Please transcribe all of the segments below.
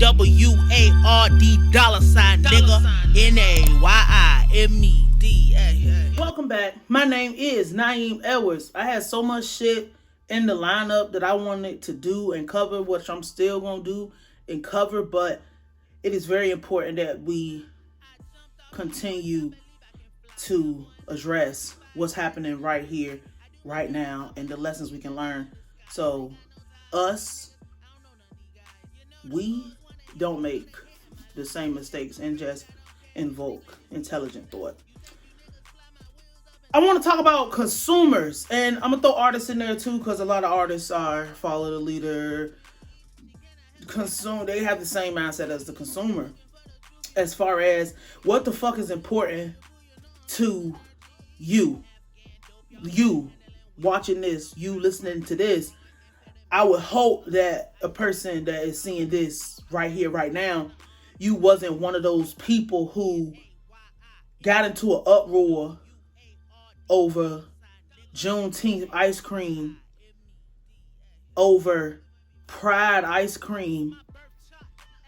WARD dollar sign, nigga. NAYIMED. Welcome back. My name is Nayim Edwards. I had so much shit in the lineup that I wanted to do and cover, which I'm still going to do and cover, but it is very important that we continue to address what's happening right here, right now, and the lessons we can learn. So, we don't make the same mistakes and just invoke intelligent thought. I want to talk about consumers, and I'm going to throw artists in there too, because a lot of artists are follow the leader, consume. They have the same mindset as the consumer as far as what the fuck is important to you watching this, you listening to this. I would hope that a person that is seeing this right here, right now, you wasn't one of those people who got into an uproar over Juneteenth ice cream, over Pride ice cream,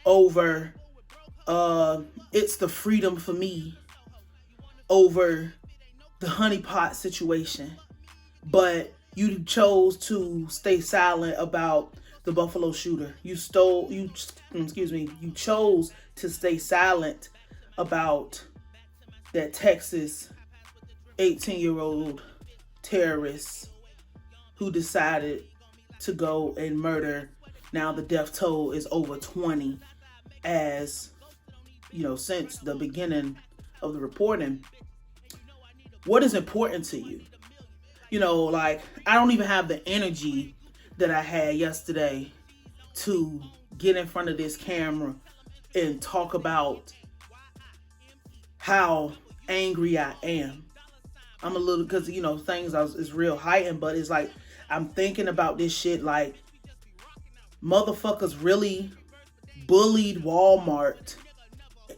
over It's the Freedom for Me, over the honeypot situation. But you chose to stay silent about the Buffalo shooter. You chose to stay silent about that Texas 18-year-old terrorist who decided to go and murder. Now the death toll is over 20, as since the beginning of the reporting. What is important to you? I don't even have the energy that I had yesterday to get in front of this camera and talk about how angry I am. I'm a little, because, things is real heightened, but it's like, I'm thinking about this shit like, motherfuckers really bullied Walmart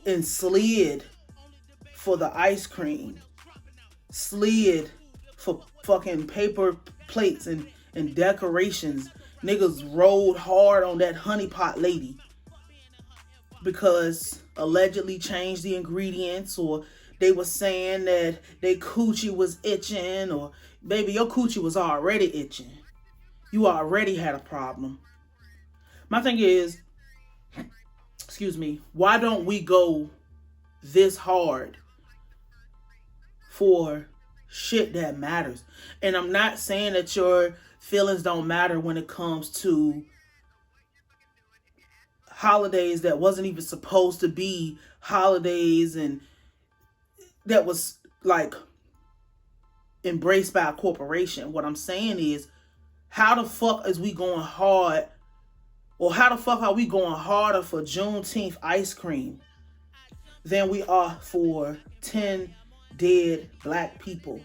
and slid for the ice cream, slid for fucking paper plates and decorations. Niggas rolled hard on that honeypot lady because allegedly changed the ingredients, or they were saying that they coochie was itching, or baby, your coochie was already itching. You already had a problem. My thing is, why don't we go this hard for shit that matters? And I'm not saying that your feelings don't matter when it comes to holidays that wasn't even supposed to be holidays, and that was like embraced by a corporation. What I'm saying is, how the fuck is we going hard, or how the fuck are we going harder for Juneteenth ice cream than we are for 10 dead black people?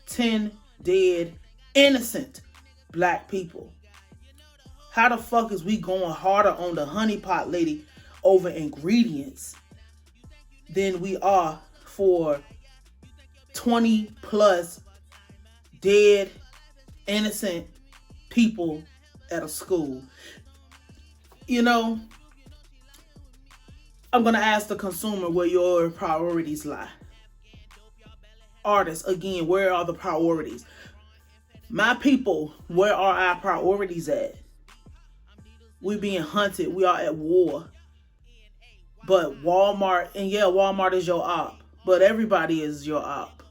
10 dead innocent black people. How the fuck is we going harder on the honeypot lady over ingredients than we are for 20 plus dead innocent people at a school? I'm going to ask the consumer where your priorities lie. Artists, again, where are the priorities? My people, where are our priorities at? We're being hunted. We are at war. But Walmart, and yeah, Walmart is your op, but everybody is your op.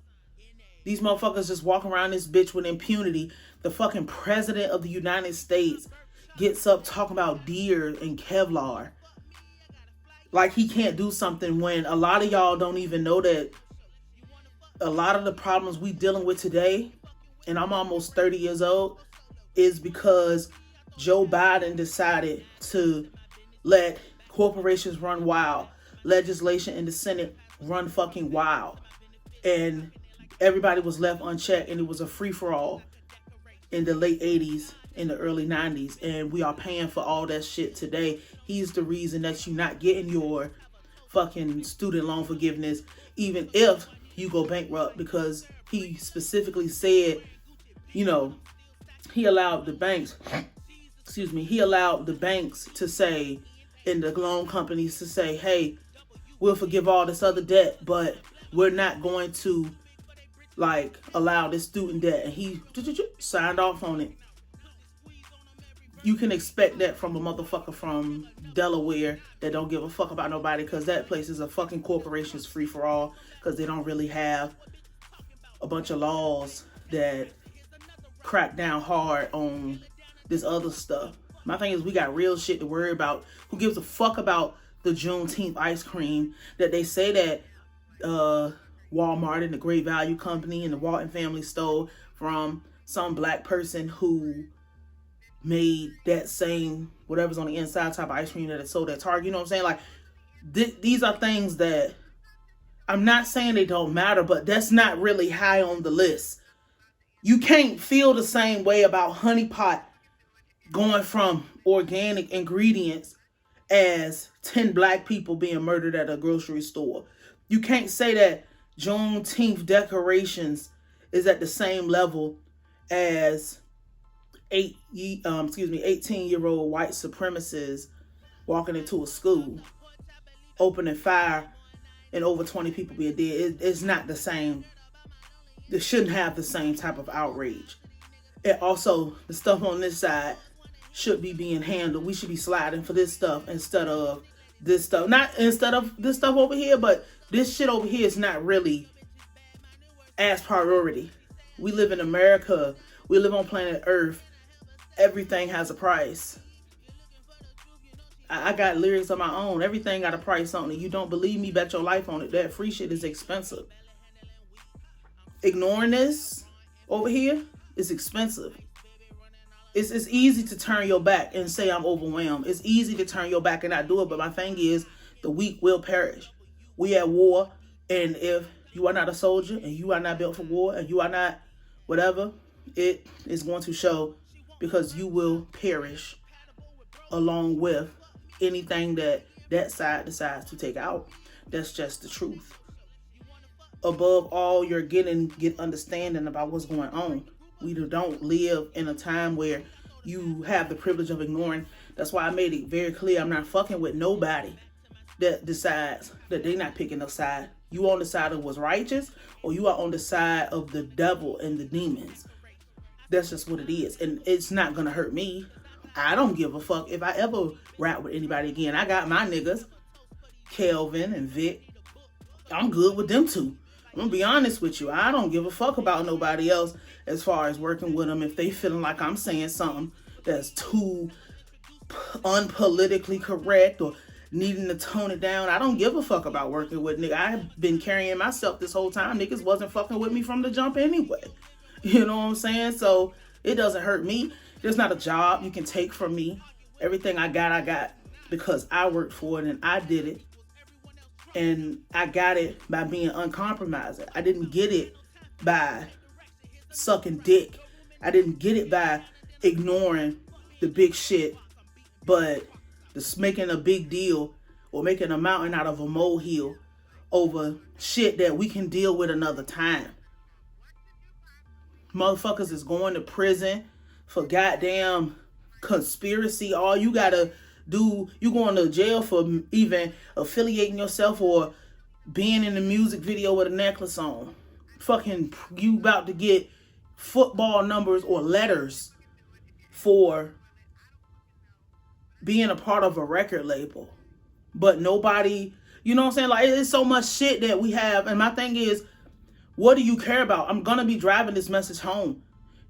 These motherfuckers just walk around this bitch with impunity. The fucking president of the United States gets up talking about deer and Kevlar. Like he can't do something, when a lot of y'all don't even know that a lot of the problems we dealing with today, and I'm almost 30 years old, is because Joe Biden decided to let corporations run wild, legislation in the Senate run fucking wild, and everybody was left unchecked, and it was a free-for-all in the late 80s, in the early 90s, and we are paying for all that shit today. He's the reason that you're not getting your fucking student loan forgiveness, even if you go bankrupt, because he specifically said, he allowed the banks he allowed the banks to say, and the loan companies to say, hey, we'll forgive all this other debt, but we're not going to like allow this student debt. And he signed off on it. You can expect that from a motherfucker from Delaware that don't give a fuck about nobody, because that place is a fucking corporation's free for all, because they don't really have a bunch of laws that crack down hard on this other stuff. My thing is, we got real shit to worry about. Who gives a fuck about the Juneteenth ice cream that they say that Walmart and the Great Value Company and the Walton family stole from some black person who made that same whatever's on the inside type of ice cream that it sold at Target? You know what I'm saying? Like, these are things that I'm not saying they don't matter, but that's not really high on the list. You can't feel the same way about Honey Pot going from organic ingredients as 10 black people being murdered at a grocery store. You can't say that Juneteenth decorations is at the same level as 18-year-old white supremacists walking into a school, opening fire, and over 20 people being dead. It's not the same. It shouldn't have the same type of outrage. And also, the stuff on this side should be being handled. We should be sliding for this stuff instead of this stuff. Not instead of this stuff over here, but this shit over here is not really as priority. We live in America. We live on planet Earth. Everything has a price. I got lyrics of my own. Everything got a price on it. You don't believe me? Bet your life on it. That free shit is expensive. Ignoring this over here is expensive. It's easy to turn your back and say I'm overwhelmed. It's easy to turn your back and not do it. But my thing is, the weak will perish. We at war, and if you are not a soldier and you are not built for war and you are not whatever, it is going to show, because you will perish along with anything that side decides to take out. That's just the truth. Above all, you're get understanding about what's going on. We don't live in a time where you have the privilege of ignoring. That's why I made it very clear I'm not fucking with nobody that decides that they're not picking a side. You on the side of what's righteous, or you are on the side of the devil and the demons. That's just what it is. And it's not going to hurt me. I don't give a fuck if I ever rap with anybody again. I got my niggas, Kelvin and Vic. I'm good with them too. I'm going to be honest with you. I don't give a fuck about nobody else as far as working with them. If they feeling like I'm saying something that's too unpolitically correct or needing to tone it down, I don't give a fuck about working with niggas. I've been carrying myself this whole time. Niggas wasn't fucking with me from the jump anyway. You know what I'm saying? So it doesn't hurt me. There's not a job you can take from me. Everything I got because I worked for it and I did it. And I got it by being uncompromising. I didn't get it by sucking dick. I didn't get it by ignoring the big shit, but just making a big deal or making a mountain out of a molehill over shit that we can deal with another time. Motherfuckers is going to prison for goddamn conspiracy. All you gotta do, you going to jail for even affiliating yourself or being in the music video with a necklace on. Fucking, you about to get football numbers or letters for being a part of a record label. But nobody, you know what I'm saying? Like, it's so much shit that we have. And my thing is, what do you care about? I'm going to be driving this message home.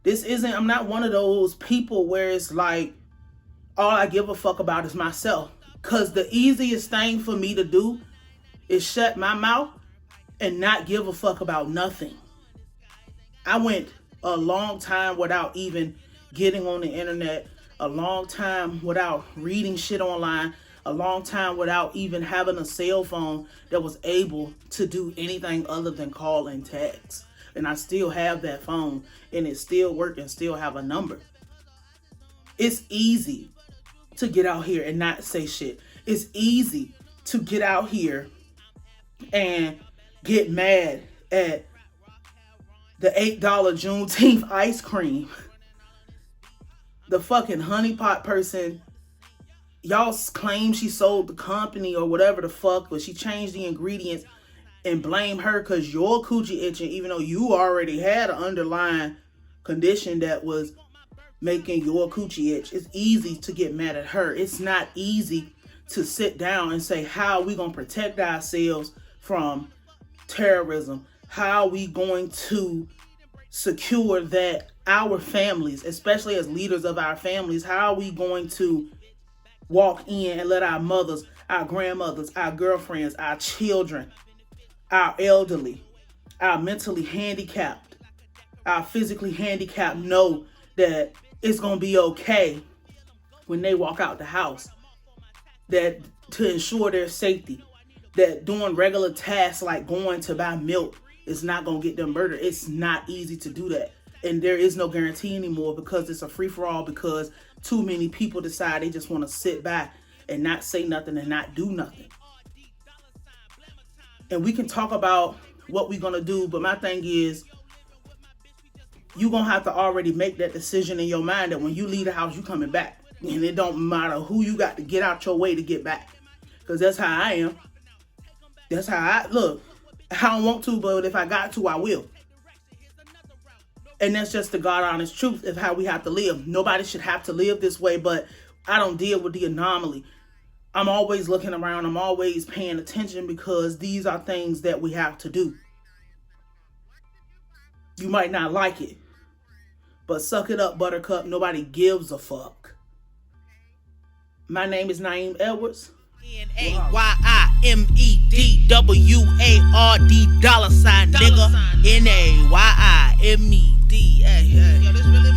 I'm not one of those people where it's like, all I give a fuck about is myself. Because the easiest thing for me to do is shut my mouth and not give a fuck about nothing. I went a long time without even getting on the internet, a long time without reading shit online, a long time without even having a cell phone that was able to do anything other than call and text. And I still have that phone and it still works and still have a number. It's easy to get out here and not say shit. It's easy to get out here and get mad at the $8 Juneteenth ice cream. the fucking honeypot person, y'all claim she sold the company or whatever the fuck, but she changed the ingredients and blame her because your coochie itching, even though you already had an underlying condition that was making your coochie itch. It's easy to get mad at her. It's not easy to sit down and say, how are we going to protect ourselves from terrorism? How are we going to secure that our families, especially as leaders of our families, how are we going to walk in and let our mothers, our grandmothers, our girlfriends, our children, our elderly, our mentally handicapped, our physically handicapped know that it's going to be okay when they walk out the house, that to ensure their safety, that doing regular tasks like going to buy milk is not going to get them murdered. It's not easy to do that. And there is no guarantee anymore because it's a free-for-all, because too many people decide they just want to sit back and not say nothing and not do nothing. And we can talk about what we're going to do, but my thing is, you're going to have to already make that decision in your mind that when you leave the house, you coming back. And it don't matter who you got to get out your way to get back. Because that's how I am. That's how I look. I don't want to, but if I got to, I will. And that's just the God honest truth of how we have to live. Nobody should have to live this way, but I don't deal with the anomaly. I'm always looking around. I'm always paying attention because these are things that we have to do. You might not like it, but suck it up, buttercup. Nobody gives a fuck. My name is Nayim Edwards. Nayimedward, $, nigga. Nayimed. Yo, this really